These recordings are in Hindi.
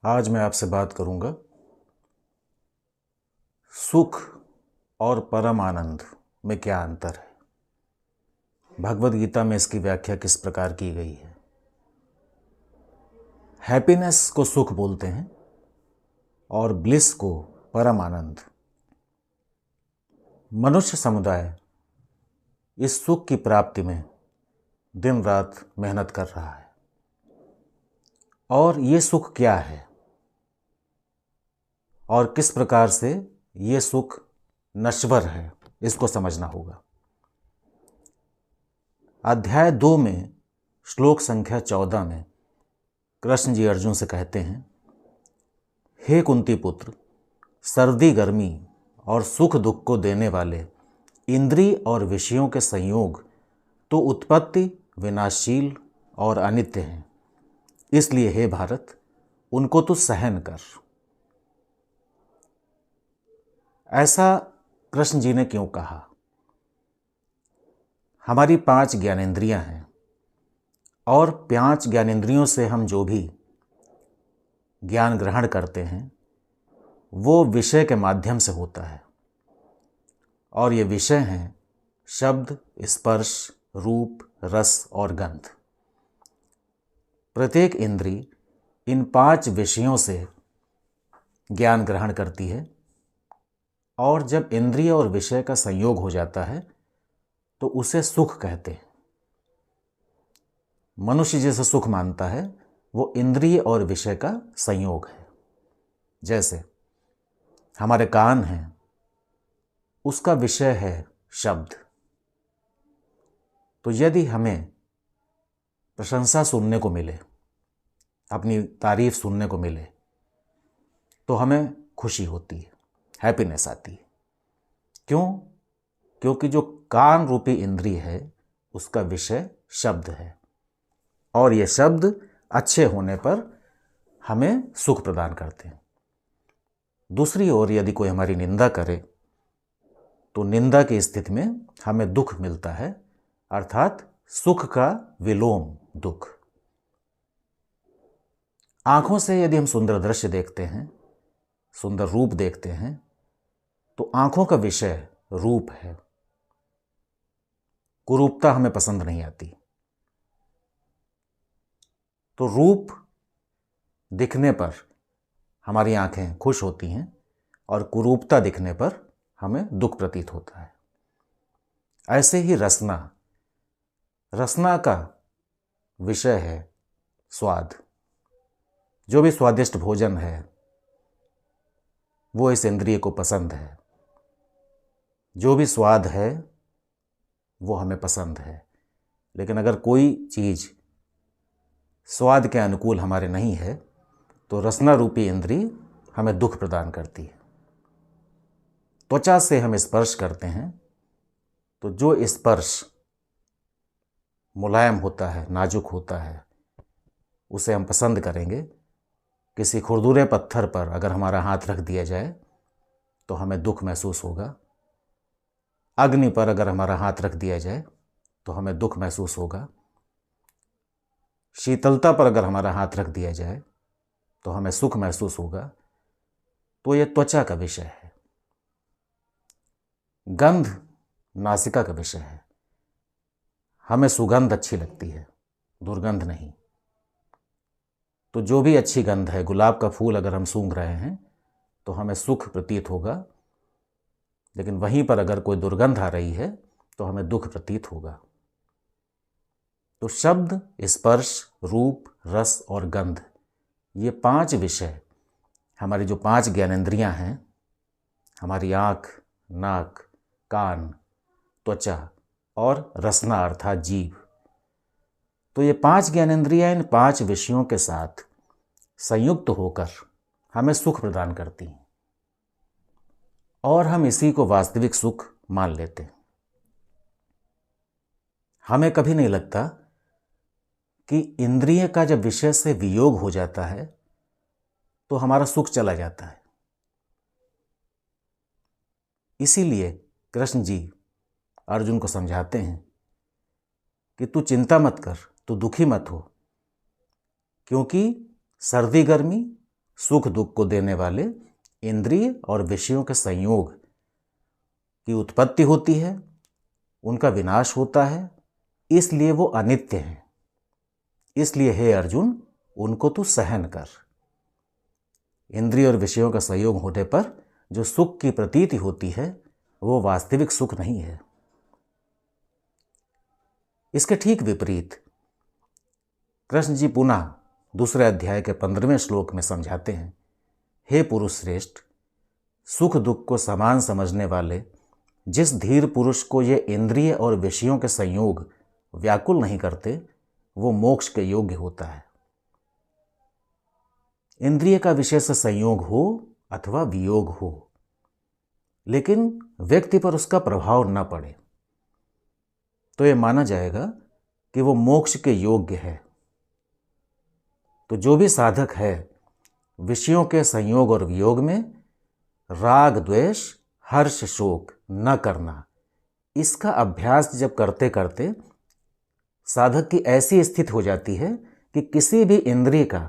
आज मैं आपसे बात करूंगा सुख और परम आनंद में क्या अंतर है। भगवद गीता में इसकी व्याख्या किस प्रकार की गई है। हैप्पीनेस को सुख बोलते हैं और ब्लिस को परम आनंद। मनुष्य समुदाय इस सुख की प्राप्ति में दिन रात मेहनत कर रहा है। और ये सुख क्या है और किस प्रकार से ये सुख नश्वर है, इसको समझना होगा। अध्याय 2 में श्लोक संख्या 14 में कृष्ण जी अर्जुन से कहते हैं, हे कुंती पुत्र, सर्दी गर्मी और सुख दुख को देने वाले इंद्रिय और विषयों के संयोग तो उत्पत्ति विनाशशील और अनित्य हैं। इसलिए हे भारत, उनको तू सहन कर। ऐसा कृष्ण जी ने क्यों कहा? हमारी 5 ज्ञानेंद्रियां हैं और 5 ज्ञानेंद्रियों से हम जो भी ज्ञान ग्रहण करते हैं वो विषय के माध्यम से होता है। और ये विषय हैं शब्द, स्पर्श, रूप, रस और गंध। प्रत्येक इंद्री इन 5 विषयों से ज्ञान ग्रहण करती है। और जब इंद्रिय और विषय का संयोग हो जाता है तो उसे सुख कहते हैं। मनुष्य जिसे सुख मानता है वो इंद्रिय और विषय का संयोग है। जैसे हमारे कान हैं, उसका विषय है शब्द। तो यदि हमें प्रशंसा सुनने को मिले, अपनी तारीफ सुनने को मिले, तो हमें खुशी होती है, हैप्पीनेस आती है। क्यों? क्योंकि जो कान रूपी इंद्रिय है उसका विषय शब्द है और ये शब्द अच्छे होने पर हमें सुख प्रदान करते हैं। दूसरी ओर यदि कोई हमारी निंदा करे तो निंदा की स्थिति में हमें दुख मिलता है, अर्थात सुख का विलोम दुख। आंखों से यदि हम सुंदर दृश्य देखते हैं, सुंदर रूप देखते हैं, तो आंखों का विषय रूप है। कुरूपता हमें पसंद नहीं आती। तो रूप दिखने पर हमारी आंखें खुश होती हैं और कुरूपता दिखने पर हमें दुख प्रतीत होता है। ऐसे ही रसना, रसना का विषय है स्वाद। जो भी स्वादिष्ट भोजन है वो इस इंद्रिय को पसंद है। जो भी स्वाद है वो हमें पसंद है। लेकिन अगर कोई चीज़ स्वाद के अनुकूल हमारे नहीं है तो रसना रूपी इंद्रिय हमें दुख प्रदान करती है। त्वचा से हम स्पर्श करते हैं तो जो स्पर्श मुलायम होता है, नाजुक होता है, उसे हम पसंद करेंगे। किसी खुरदुरे पत्थर पर अगर हमारा हाथ रख दिया जाए तो हमें दुख महसूस होगा। अग्नि पर अगर हमारा हाथ रख दिया जाए तो हमें दुख महसूस होगा। शीतलता पर अगर हमारा हाथ रख दिया जाए तो हमें सुख महसूस होगा। तो यह त्वचा का विषय है। गंध नासिका का विषय है। हमें सुगंध अच्छी लगती है, दुर्गंध नहीं। तो जो भी अच्छी गंध है, गुलाब का फूल अगर हम सूंघ रहे हैं तो हमें सुख प्रतीत होगा। लेकिन वहीं पर अगर कोई दुर्गंध आ रही है तो हमें दुख प्रतीत होगा। तो शब्द, स्पर्श, रूप, रस और गंध, ये 5 विषय हमारी जो 5 ज्ञानेंद्रियां हैं, हमारी आँख, नाक, कान, त्वचा और रसना अर्थात जीभ, तो ये 5 ज्ञानेंद्रियां इन 5 विषयों के साथ संयुक्त होकर हमें सुख प्रदान करती हैं और हम इसी को वास्तविक सुख मान लेते हैं। हमें कभी नहीं लगता कि इंद्रिय का जब विषय से वियोग हो जाता है तो हमारा सुख चला जाता है। इसीलिए कृष्ण जी अर्जुन को समझाते हैं कि तू चिंता मत कर, तू दुखी मत हो, क्योंकि सर्दी गर्मी सुख दुख को देने वाले इंद्रिय और विषयों के संयोग की उत्पत्ति होती है, उनका विनाश होता है, इसलिए वो अनित्य हैं। इसलिए हे अर्जुन, उनको तू सहन कर। इंद्रिय और विषयों का संयोग होने पर जो सुख की प्रतीति होती है वो वास्तविक सुख नहीं है। इसके ठीक विपरीत कृष्ण जी पुनः दूसरे अध्याय के 15वें श्लोक में समझाते हैं, हे पुरुष श्रेष्ठ, सुख दुख को समान समझने वाले जिस धीर पुरुष को ये इंद्रिय और विषयों के संयोग व्याकुल नहीं करते, वो मोक्ष के योग्य होता है। इंद्रिय का विषय से संयोग हो अथवा वियोग हो, लेकिन व्यक्ति पर उसका प्रभाव न पड़े, तो ये माना जाएगा कि वो मोक्ष के योग्य है। तो जो भी साधक है विषयों के संयोग और वियोग में राग द्वेष हर्ष शोक न करना, इसका अभ्यास जब करते करते साधक की ऐसी स्थिति हो जाती है कि किसी भी इंद्रिय का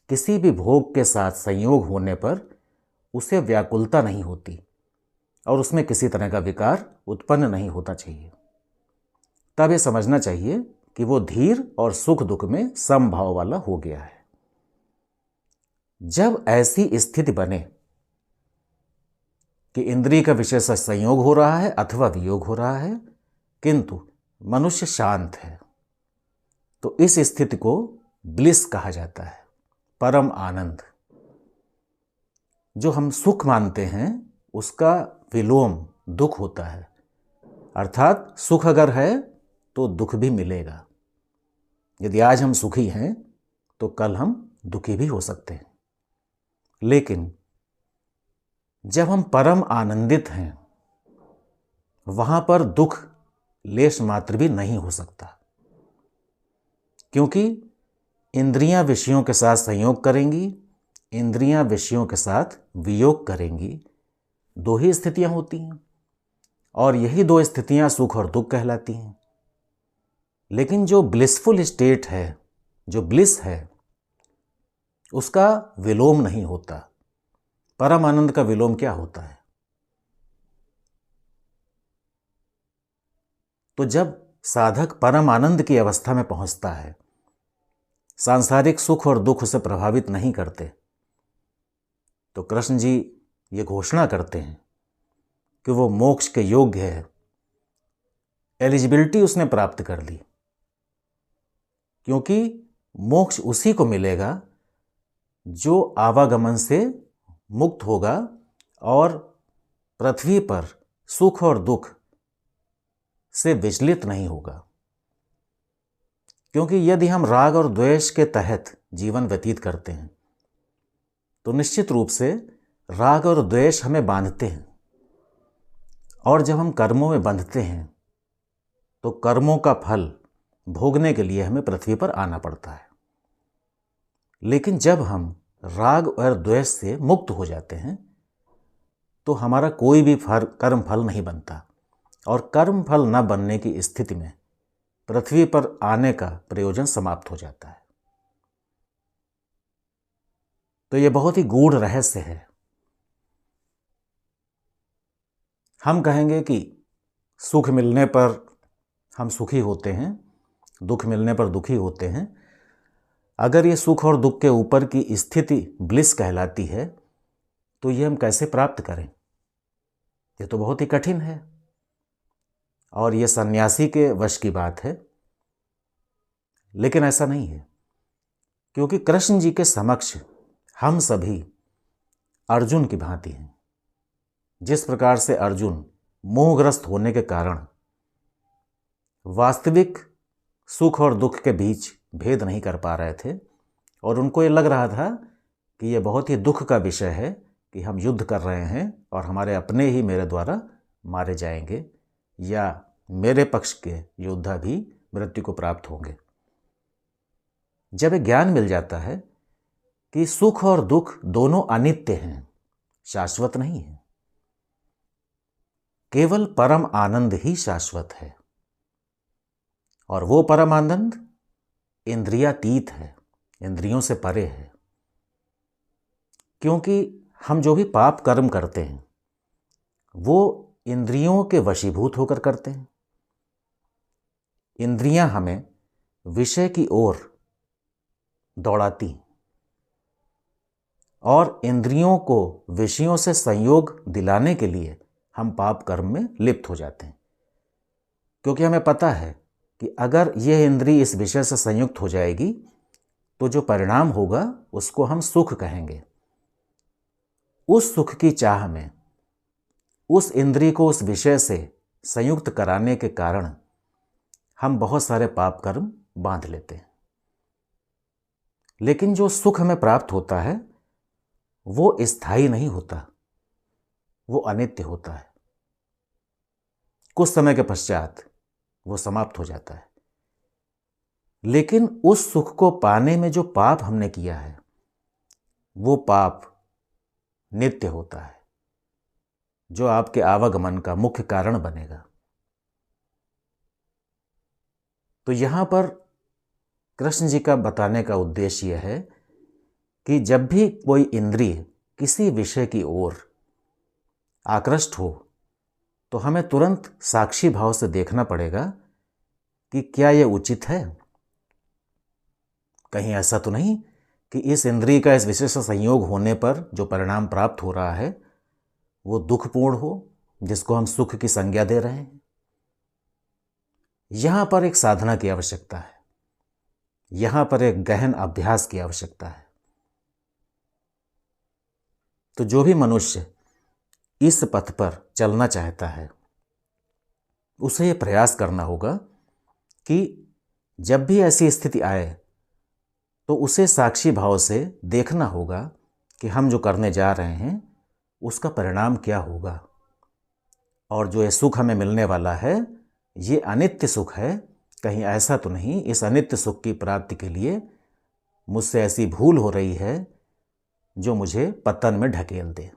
किसी भी भोग के साथ संयोग होने पर उसे व्याकुलता नहीं होती और उसमें किसी तरह का विकार उत्पन्न नहीं होता चाहिए। तब ये समझना चाहिए कि वो धीर और सुख दुख में समभाव वाला हो गया है। जब ऐसी स्थिति बने कि इंद्रिय का विषय से संयोग हो रहा है अथवा वियोग हो रहा है, किंतु मनुष्य शांत है, तो इस स्थिति को ब्लिस कहा जाता है, परम आनंद। जो हम सुख मानते हैं उसका विलोम दुख होता है, अर्थात सुख अगर है तो दुख भी मिलेगा। यदि आज हम सुखी हैं तो कल हम दुखी भी हो सकते हैं। लेकिन जब हम परम आनंदित हैं वहां पर दुख लेश मात्र भी नहीं हो सकता, क्योंकि इंद्रियां विषयों के साथ संयोग करेंगी, इंद्रियां विषयों के साथ वियोग करेंगी। दो ही स्थितियां होती हैं और यही दो स्थितियां सुख और दुख कहलाती हैं। लेकिन जो ब्लिसफुल स्टेट है, जो ब्लिस है, उसका विलोम नहीं होता। परम आनंद का विलोम क्या होता है? तो जब साधक परम आनंद की अवस्था में पहुंचता है, सांसारिक सुख और दुख उसे प्रभावित नहीं करते, तो कृष्ण जी ये घोषणा करते हैं कि वो मोक्ष के योग्य है। एलिजिबिलिटी उसने प्राप्त कर ली, क्योंकि मोक्ष उसी को मिलेगा जो आवागमन से मुक्त होगा और पृथ्वी पर सुख और दुख से विचलित नहीं होगा। क्योंकि यदि हम राग और द्वेष के तहत जीवन व्यतीत करते हैं तो निश्चित रूप से राग और द्वेष हमें बांधते हैं, और जब हम कर्मों में बंधते हैं तो कर्मों का फल भोगने के लिए हमें पृथ्वी पर आना पड़ता है। लेकिन जब हम राग और द्वेष से मुक्त हो जाते हैं तो हमारा कोई भी कर्म फल नहीं बनता, और कर्म फल न बनने की स्थिति में पृथ्वी पर आने का प्रयोजन समाप्त हो जाता है। तो यह बहुत ही गूढ़ रहस्य है। हम कहेंगे कि सुख मिलने पर हम सुखी होते हैं, दुख मिलने पर दुखी होते हैं। अगर ये सुख और दुख के ऊपर की स्थिति ब्लिस कहलाती है तो ये हम कैसे प्राप्त करें? ये तो बहुत ही कठिन है और ये सन्यासी के वश की बात है। लेकिन ऐसा नहीं है, क्योंकि कृष्ण जी के समक्ष हम सभी अर्जुन की भांति हैं। जिस प्रकार से अर्जुन मोहग्रस्त होने के कारण वास्तविक सुख और दुख के बीच भेद नहीं कर पा रहे थे, और उनको ये लग रहा था कि ये बहुत ही दुख का विषय है कि हम युद्ध कर रहे हैं और हमारे अपने ही मेरे द्वारा मारे जाएंगे, या मेरे पक्ष के योद्धा भी मृत्यु को प्राप्त होंगे। जब ज्ञान मिल जाता है कि सुख और दुख दोनों अनित्य हैं, शाश्वत नहीं है, केवल परम आनंद ही शाश्वत है, और वो परम आनंद इंद्रियातीत है, इंद्रियों से परे है। क्योंकि हम जो भी पाप कर्म करते हैं वो इंद्रियों के वशीभूत होकर करते हैं। इंद्रियां हमें विषय की ओर दौड़ाती और इंद्रियों को विषयों से संयोग दिलाने के लिए हम पाप कर्म में लिप्त हो जाते हैं, क्योंकि हमें पता है कि अगर यह इंद्रिय इस विषय से संयुक्त हो जाएगी तो जो परिणाम होगा उसको हम सुख कहेंगे। उस सुख की चाह में उस इंद्रिय को उस विषय से संयुक्त कराने के कारण हम बहुत सारे पाप कर्म बांध लेते हैं। लेकिन जो सुख हमें प्राप्त होता है वो स्थायी नहीं होता, वो अनित्य होता है। कुछ समय के पश्चात वो समाप्त हो जाता है। लेकिन उस सुख को पाने में जो पाप हमने किया है वो पाप नित्य होता है, जो आपके आवागमन का मुख्य कारण बनेगा। तो यहां पर कृष्ण जी का बताने का उद्देश्य यह है कि जब भी कोई इंद्रिय किसी विषय की ओर आकृष्ट हो तो हमें तुरंत साक्षी भाव से देखना पड़ेगा कि क्या यह उचित है। कहीं ऐसा तो नहीं कि इस इंद्रिय का इस विषय से संयोग होने पर जो परिणाम प्राप्त हो रहा है वो दुखपूर्ण हो, जिसको हम सुख की संज्ञा दे रहे हैं। यहां पर एक साधना की आवश्यकता है, यहां पर एक गहन अभ्यास की आवश्यकता है। तो जो भी मनुष्य इस पथ पर चलना चाहता है उसे यह प्रयास करना होगा कि जब भी ऐसी स्थिति आए तो उसे साक्षी भाव से देखना होगा कि हम जो करने जा रहे हैं उसका परिणाम क्या होगा, और जो ये सुख हमें मिलने वाला है ये अनित्य सुख है। कहीं ऐसा तो नहीं इस अनित्य सुख की प्राप्ति के लिए मुझसे ऐसी भूल हो रही है जो मुझे पतन में ढकेल दे।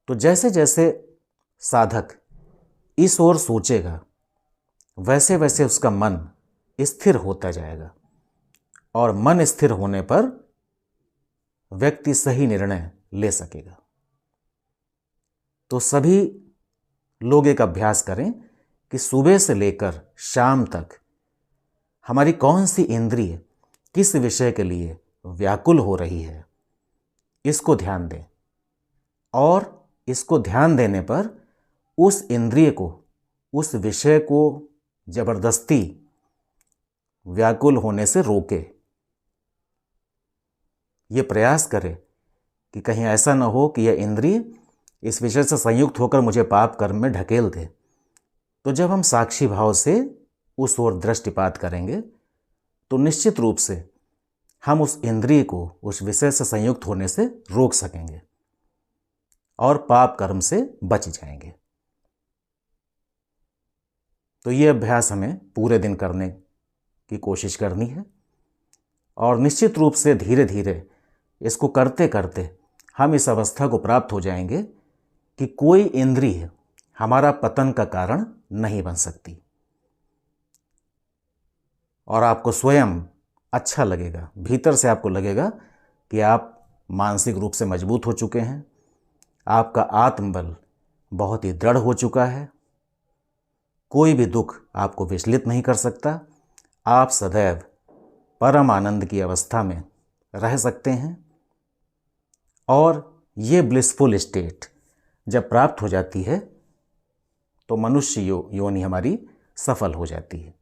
तो जैसे जैसे साधक इस ओर सोचेगा वैसे वैसे उसका मन स्थिर होता जाएगा, और मन स्थिर होने पर व्यक्ति सही निर्णय ले सकेगा। तो सभी लोग एक अभ्यास करें कि सुबह से लेकर शाम तक हमारी कौन सी इंद्रिय किस विषय के लिए व्याकुल हो रही है, इसको ध्यान दें। और इसको ध्यान देने पर उस इंद्रिय को, उस विषय को जबरदस्ती व्याकुल होने से रोके। ये प्रयास करें कि कहीं ऐसा न हो कि यह इंद्रिय इस विषय से संयुक्त होकर मुझे पाप कर्म में ढकेल दे। तो जब हम साक्षी भाव से उस ओर दृष्टिपात करेंगे तो निश्चित रूप से हम उस इंद्रिय को उस विषय से संयुक्त होने से रोक सकेंगे और पाप कर्म से बच जाएंगे। तो ये अभ्यास हमें पूरे दिन करने की कोशिश करनी है, और निश्चित रूप से धीरे धीरे इसको करते करते हम इस अवस्था को प्राप्त हो जाएंगे कि कोई इंद्रिय हमारा पतन का कारण नहीं बन सकती, और आपको स्वयं अच्छा लगेगा। भीतर से आपको लगेगा कि आप मानसिक रूप से मजबूत हो चुके हैं, आपका आत्मबल बहुत ही दृढ़ हो चुका है, कोई भी दुख आपको विचलित नहीं कर सकता। आप सदैव परम आनंद की अवस्था में रह सकते हैं, और ये ब्लिसफुल स्टेट जब प्राप्त हो जाती है तो मनुष्य योनि हमारी सफल हो जाती है।